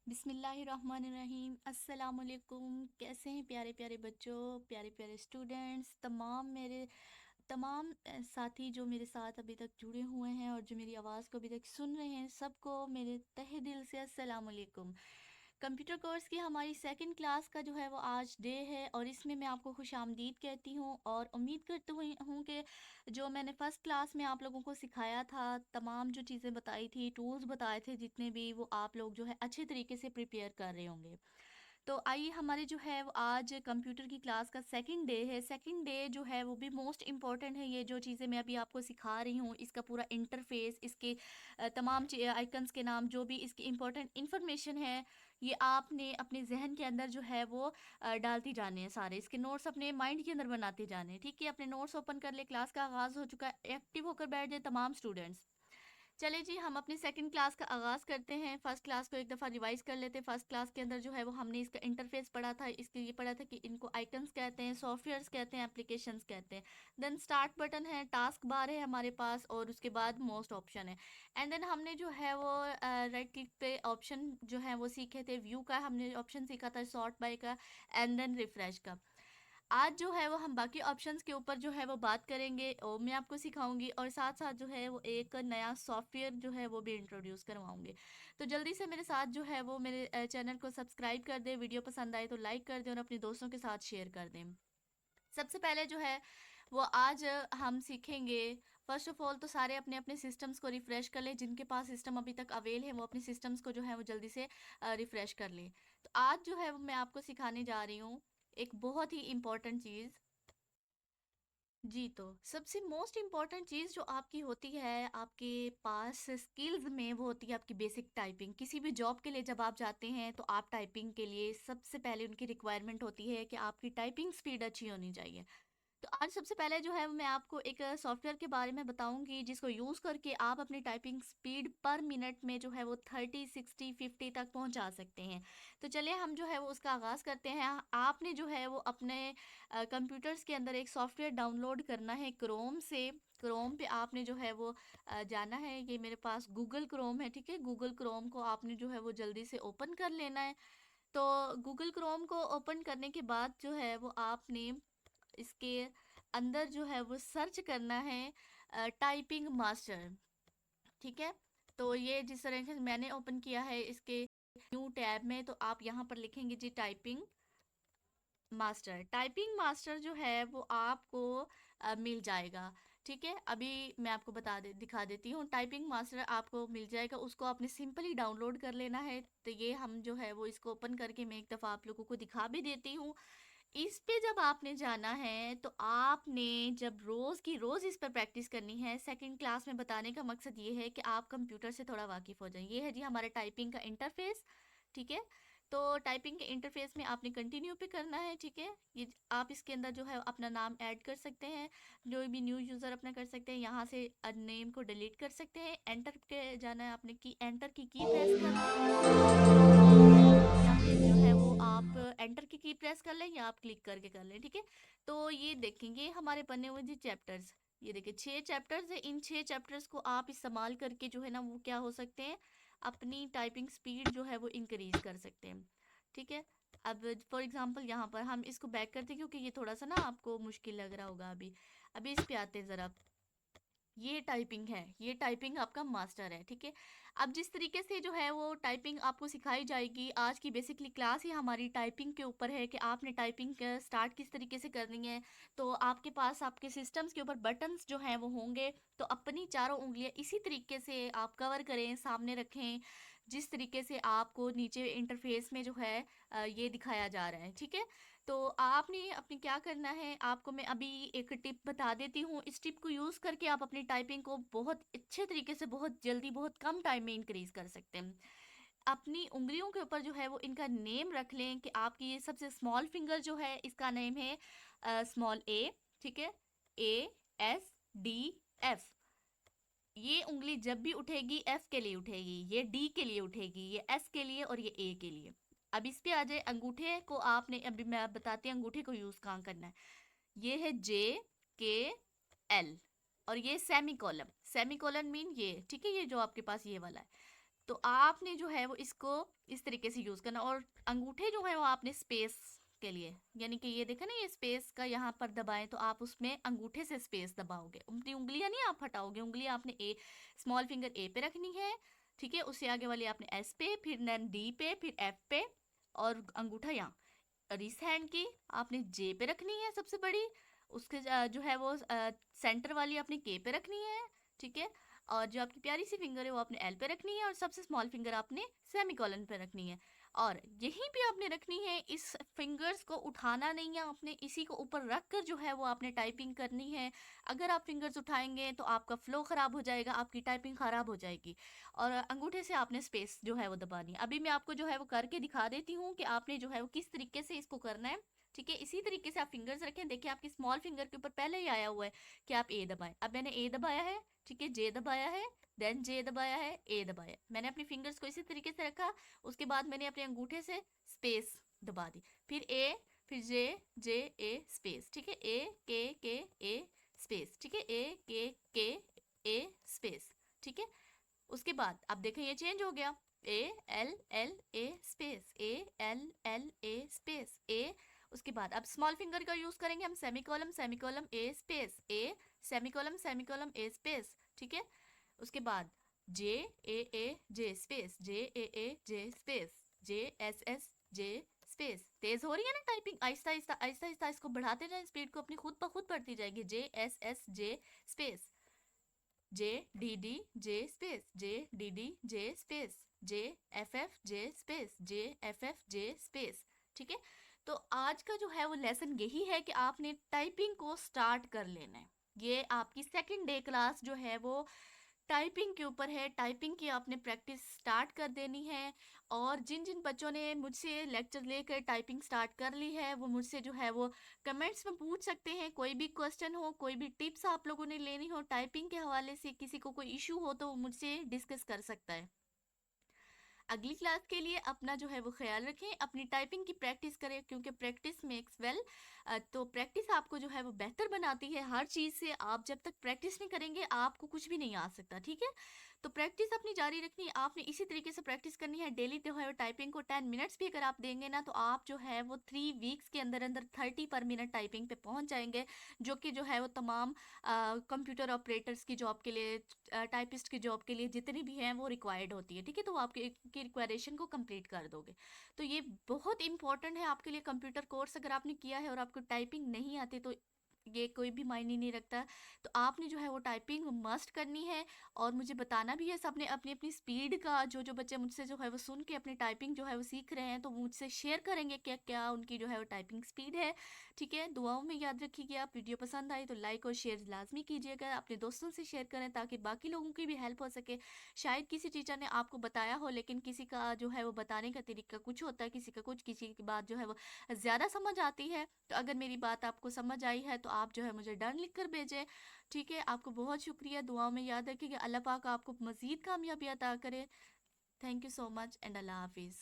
बिस्मिल्लाहिर्रहमानिर्रहीम। अस्सलाम वालेकुम। कैसे हैं प्यारे प्यारे बच्चों, प्यारे प्यारे स्टूडेंट्स, तमाम मेरे तमाम साथी जो मेरे साथ अभी तक जुड़े हुए हैं और जो मेरी आवाज़ को अभी तक सुन रहे हैं, सबको मेरे तहे दिल से अस्सलाम वालेकुम। कंप्यूटर कोर्स की हमारी सेकंड क्लास का जो है वो आज डे है और इसमें मैं आपको खुशामदीद कहती हूँ और उम्मीद करती हूँ कि जो मैंने फ़र्स्ट क्लास में आप लोगों को सिखाया था, तमाम जो चीज़ें बताई थी, टूल्स बताए थे जितने भी, वो आप लोग जो है अच्छे तरीके से प्रिपेयर कर रहे होंगे। तो आइए, हमारे जो है वो आज कंप्यूटर की क्लास का सेकंड डे है। सेकंड डे जो है वो भी मोस्ट इम्पॉर्टेंट है। ये जो चीज़ें मैं अभी आपको सिखा रही हूँ, इसका पूरा इंटरफेस, इसके तमाम आइकन्स के नाम, जो भी इसकी इम्पोर्टेंट इन्फॉर्मेशन है, ये आपने अपने जहन के अंदर जो है वो डालती जाने हैं। सारे इसके नोट्स अपने माइंड के अंदर बनाते जाने हैं। ठीक है, अपने नोट्स ओपन कर ले, क्लास का आगाज़ हो चुका है। एक्टिव होकर बैठ जाए तमाम स्टूडेंट्स। चलिए जी, हम अपनी सेकंड क्लास का आगाज़ करते हैं। फर्स्ट क्लास को एक दफ़ा रिवाइज़ कर लेते हैं। फर्स्ट क्लास के अंदर जो है वो हमने इसका इंटरफेस पढ़ा था। इसके ये पढ़ा था कि इनको आइकन्स कहते हैं, सॉफ्टवेयर्स कहते हैं, एप्लीकेशंस कहते हैं। देन स्टार्ट बटन है, टास्क बार है हमारे पास, और उसके बाद मोस्ट ऑप्शन है। एंड देन हमने जो है वो राइट क्लिक पे ऑप्शन जो है वो सीखे थे। व्यू का हमने ऑप्शन सीखा था, सॉर्ट बाय का, एंड देन रिफ्रेश का। आज जो है वो हम बाकी ऑप्शंस के ऊपर जो है वो बात करेंगे और मैं आपको सिखाऊंगी, और साथ साथ जो है वो एक नया सॉफ्टवेयर जो है वो भी इंट्रोड्यूस करवाऊंगी। तो जल्दी से मेरे साथ जो है वो मेरे चैनल को सब्सक्राइब कर दें, वीडियो पसंद आए तो लाइक कर दें और अपने दोस्तों के साथ शेयर कर दें। सबसे पहले जो है वो आज हम सीखेंगे। फर्स्ट ऑफ ऑल तो सारे अपने अपने सिस्टम्स को रिफ़्रेश कर लें। जिनके पास सिस्टम अभी तक अवेल है वो अपने सिस्टम्स को जो है वो जल्दी से रिफ़्रेश कर लें। तो आज जो है वो मैं आपको सिखाने जा रही हूँ एक बहुत ही इम्पोर्टेंट चीज़। जी, तो सबसे मोस्ट इम्पॉर्टेंट चीज़ जो आपकी होती है आपके पास स्किल्स में, वो होती है आपकी बेसिक टाइपिंग। किसी भी जॉब के लिए जब आप जाते हैं तो आप टाइपिंग के लिए सबसे पहले उनकी रिक्वायरमेंट होती है कि आपकी टाइपिंग स्पीड अच्छी होनी चाहिए। तो आज सबसे पहले जो है मैं आपको एक सॉफ्टवेयर के बारे में बताऊंगी जिसको यूज़ करके आप अपनी टाइपिंग स्पीड पर मिनट में जो है वो 30, 60, 50 तक पहुंचा सकते हैं। तो चलिए हम जो है वो उसका आगाज़ करते हैं। आपने जो है वो अपने कंप्यूटर्स के अंदर एक सॉफ्टवेयर डाउनलोड करना है क्रोम से। क्रोम पे आपने जो है वो जाना है। ये मेरे पास गूगल क्रोम है, ठीक है। गूगल क्रोम को आपने जो है वो जल्दी से ओपन कर लेना है। तो गूगल क्रोम को ओपन करने के बाद जो है वो आपने इसके अंदर जो है वो सर्च करना है टाइपिंग मास्टर, ठीक है। तो ये जिस तरह से मैंने ओपन किया है इसके न्यू टैब में, तो आप यहाँ पर लिखेंगे जी टाइपिंग मास्टर। टाइपिंग मास्टर जो है वो आपको मिल जाएगा, ठीक है। अभी मैं आपको दिखा देती हूँ। टाइपिंग मास्टर आपको मिल जाएगा, उसको आपने सिंपली डाउनलोड कर लेना है। तो ये हम जो है वो इसको ओपन करके मैं एक दफ़ा आप लोगों को दिखा भी देती हूँ। इस पे जब आपने जाना है तो आपने जब रोज़ की रोज़ इस पर प्रैक्टिस करनी है। सेकंड क्लास में बताने का मकसद ये है कि आप कंप्यूटर से थोड़ा वाकिफ़ हो जाएं। ये है जी हमारे टाइपिंग का इंटरफेस, ठीक है। तो टाइपिंग के इंटरफेस में आपने कंटिन्यू पे करना है, ठीक है। ये आप इसके अंदर जो है अपना नाम ऐड कर सकते हैं, जो भी न्यू यूज़र अपना कर सकते हैं। यहाँ से नेम को डिलीट कर सकते हैं। एंटर पे जाना है आपने, की एंटर की प्रेस कर लें, या फिर जो है वो आप एंटर की प्रेस कर लें, या आप क्लिक करके कर लें, ठीक है। तो ये देखेंगे हमारे बने हुए जी चैप्टर्स। ये देखिए 6 चैप्टर्स है। इन 6 चैप्टर्स को आप इस्तेमाल करके जो है ना वो क्या हो सकते हैं, अपनी टाइपिंग स्पीड जो है वो इंक्रीज कर सकते हैं, ठीक है। अब फॉर एग्जांपल यहाँ पर हम इसको बैक करते हैं क्योंकि ये थोड़ा सा ना आपको मुश्किल लग रहा होगा अभी। अभी इस पे आते हैं ज़रा। ये टाइपिंग है, ये टाइपिंग आपका मास्टर है, ठीक है। अब जिस तरीके से जो है वो टाइपिंग आपको सिखाई जाएगी, आज की बेसिकली क्लास ही हमारी टाइपिंग के ऊपर है कि आपने टाइपिंग स्टार्ट किस तरीके से करनी है। तो आपके पास आपके सिस्टम्स के ऊपर बटन्स जो हैं वो होंगे। तो अपनी चारों उंगलियां इसी तरीके से आप कवर करें, सामने रखें, जिस तरीके से आपको नीचे इंटरफेस में जो है ये दिखाया जा रहा है, ठीक है। तो आपने अपनी क्या करना है, आपको मैं अभी एक टिप बता देती हूँ। इस टिप को यूज़ करके आप अपनी टाइपिंग को बहुत अच्छे तरीके से, बहुत जल्दी, बहुत कम टाइम में इंक्रीज कर सकते हैं। अपनी उंगलियों के ऊपर जो है वो इनका नेम रख लें कि आपकी ये सबसे स्मॉल फिंगर जो है इसका नेम है स्मॉल ए, ठीक है। ASDF। ये उंगली जब भी उठेगी एफ के लिए उठेगी, ये डी के लिए उठेगी, ये एस के लिए, और ये ए के लिए। अब इस पे आ जाए अंगूठे को। आपने अभी मैं बताती हूँ अंगूठे को यूज कहाँ करना है। ये है JKL, और ये semi column. Semi colon mean ये, ठीक है, ये जो आपके पास ये वाला है। तो आपने जो है वो इसको इस तरीके से यूज़ करना, और अंगूठे जो है वो आपने स्पेस के लिए, यानी कि ये देखा ना, ये स्पेस का यहाँ पर दबाएं तो आप उसमें अंगूठे से स्पेस दबाओगे, अपनी उंगलियां नहीं आप हटाओगे, उंगलियां आपने ए, स्मॉल फिंगर ए पे रखनी है, ठीक है, उससे आगे वाली आपने एस पे, फिर देन डी पे, फिर एफ पे, और अंगूठा यहाँ, और इस हैंड की आपने जे पे रखनी है सबसे बड़ी, उसके जो है वो सेंटर वाली आपने के पे रखनी है, ठीक है, और जो आपकी प्यारी सी फिंगर है वो आपने एल पे रखनी है, और सबसे स्मॉल फिंगर आपने सेमीकोलन पे रखनी है, और यहीं पे आपने रखनी है, इस फिंगर्स को उठाना नहीं है आपने, इसी को ऊपर रख कर जो है वो आपने टाइपिंग करनी है। अगर आप फिंगर्स उठाएंगे तो आपका फ्लो ख़राब हो जाएगा, आपकी टाइपिंग ख़राब हो जाएगी, और अंगूठे से आपने स्पेस जो है वो दबानी है। अभी मैं आपको जो है वो करके दिखा देती हूँ कि आपने जो है वो किस तरीके से इसको करना है, ठीक है। इसी तरीके से आप फिंगर्स रखें, देखिए आपकी स्मॉल फिंगर के ऊपर पहले ही आया हुआ है कि आप ए दबाएं, अब मैंने ए दबाया है, ठीक है, जे दबाया है, देन जे दबाया है, ए दबाया, मैंने अपनी फिंगर्स को इसी तरीके से रखा, उसके बाद मैंने अपने अंगूठे से स्पेस दबा दी, फिर ए, फिर जे, जे ए स्पेस, ठीक है, के ए स्पेस, ठीक है, के ए स्पेस, ठीक है। उसके बाद आप देखें ये चेंज हो गया, A L L A space, A L L A space, A, उसके बाद अब स्मॉल फिंगर का यूज करेंगे हम, सेमीकोलम सेमीकोलम ए स्पेस, ए सेमीकोलम सेमीकोलम ए स्पेस, ठीक है। उसके बाद J A J space, J A J space, J S J space. तेज हो रही है ना टाइपिंग, आहिस्ता आहिस्ता आहिस्ता आहिस्ता इसको बढ़ाते जाएं, स्पीड को अपनी खुद ब खुद बढ़ती जाएगी, J S J space, J D J space, J D J space, J F J space, J F J space, ठीक है। तो आज का जो है वो लेसन यही है कि आपने टाइपिंग को स्टार्ट कर लेना है। ये आपकी सेकंड डे क्लास जो है वो टाइपिंग के ऊपर है, टाइपिंग की आपने प्रैक्टिस स्टार्ट कर देनी है, और जिन जिन बच्चों ने मुझसे लेक्चर लेकर टाइपिंग स्टार्ट कर ली है वो मुझसे जो है वो कमेंट्स में पूछ सकते हैं, कोई भी क्वेश्चन हो, कोई भी टिप्स आप लोगों ने लेनी हो टाइपिंग के हवाले से, किसी को कोई इशू हो तो वो मुझसे डिस्कस कर सकता है। अगली क्लास के लिए अपना जो है वो ख्याल रखें, अपनी टाइपिंग की प्रैक्टिस करें, क्योंकि प्रैक्टिस मेक्स वेल। तो प्रैक्टिस आपको जो है वो बेहतर बनाती है हर चीज़ से। आप जब तक प्रैक्टिस नहीं करेंगे आपको कुछ भी नहीं आ सकता, ठीक है। तो प्रैक्टिस अपनी जारी रखनी, आपने इसी तरीके से प्रैक्टिस करनी है डेली। जो है वो टाइपिंग को 10 मिनट्स भी अगर आप देंगे ना तो आप जो है वो 3 वीक्स के अंदर अंदर 30 पर मिनट टाइपिंग पे पहुंच जाएंगे, जो कि जो है वो तमाम कंप्यूटर ऑपरेटर्स की जॉब के लिए, टाइपिस्ट की जॉब के लिए जितनी भी हैं वो रिक्वायर्ड होती है, ठीक है। तो वो आपकी की रिक्वायरेशन को कंप्लीट कर दोगे। तो ये बहुत इंपॉर्टेंट है आपके लिए कंप्यूटर कोर्स, अगर आपने किया है और आपको टाइपिंग नहीं आती तो ये कोई भी मायने नहीं रखता। तो आपने जो है वो टाइपिंग मस्ट करनी है, और मुझे बताना भी है सबने अपनी अपनी स्पीड का। जो जो बच्चे मुझसे जो है वो सुन के अपनी टाइपिंग जो है वो सीख रहे हैं तो मुझसे शेयर करेंगे क्या क्या उनकी जो है वो टाइपिंग स्पीड है, ठीक है। दुआओं में याद रखिएगा। आप वीडियो पसंद आई तो लाइक और शेयर लाजमी कीजिएगा, अपने दोस्तों से शेयर करें ताकि बाकी लोगों की भी हेल्प हो सके। शायद किसी टीचर ने आपको बताया हो, लेकिन किसी का जो है वो बताने का तरीका कुछ होता है, किसी का कुछ, किसी की बात जो है वो ज़्यादा समझ आती है। तो अगर मेरी बात आपको समझ आई है तो आप जो है मुझे डन लिख कर भेजें, ठीक है। आपको बहुत शुक्रिया, दुआओं में याद रखिएगा। अल्लाह पाक आपको मज़ीद कामयाबी अता करे। Thank you so much and Allah हाफिज़।